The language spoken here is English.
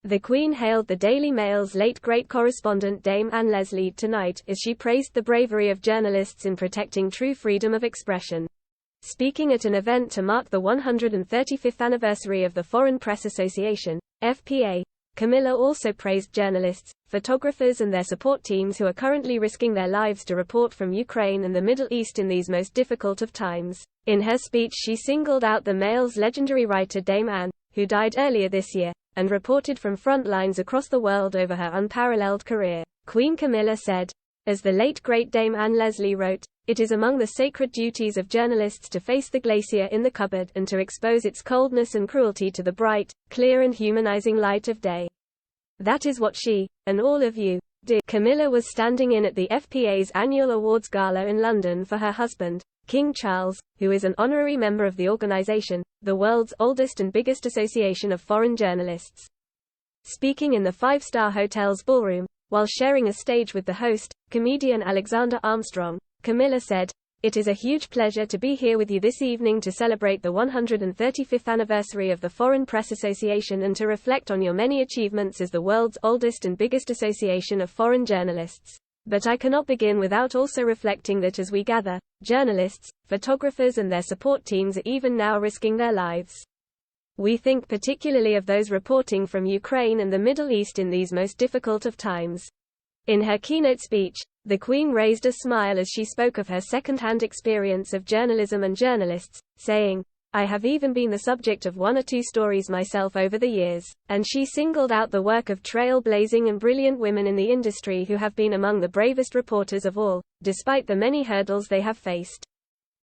The Queen hailed the Daily Mail's late great correspondent Dame Anne Leslie tonight as she praised the bravery of journalists in protecting true freedom of expression. Speaking at an event to mark the 135th anniversary of the Foreign Press Association, FPA, Camilla also praised journalists, photographers and their support teams who are currently risking their lives to report from Ukraine and the Middle East in these most difficult of times. In her speech she singled out the Mail's legendary writer Dame Anne, who died earlier this year, and reported from front lines across the world over her unparalleled career. Queen Camilla said, as the late great Dame Anne Leslie wrote, "It is among the sacred duties of journalists to face the glacier in the cupboard and to expose its coldness and cruelty to the bright, clear and humanizing light of day. That is what she, and all of you, do." Camilla was standing in at the FPA's annual awards gala in London for her husband, King Charles, who is an honorary member of the organization, the world's oldest and biggest association of foreign journalists. Speaking in the five-star hotel's ballroom, while sharing a stage with the host, comedian Alexander Armstrong, Camilla said, "It is a huge pleasure to be here with you this evening to celebrate the 135th anniversary of the Foreign Press Association and to reflect on your many achievements as the world's oldest and biggest association of foreign journalists. But I cannot begin without also reflecting that as we gather, journalists, photographers and their support teams are even now risking their lives. We think particularly of those reporting from Ukraine and the Middle East in these most difficult of times." In her keynote speech, the Queen raised a smile as she spoke of her second-hand experience of journalism and journalists, saying, "I have even been the subject of one or two stories myself over the years," and she singled out the work of trail-blazing and brilliant women in the industry who have been among the bravest reporters of all, despite the many hurdles they have faced.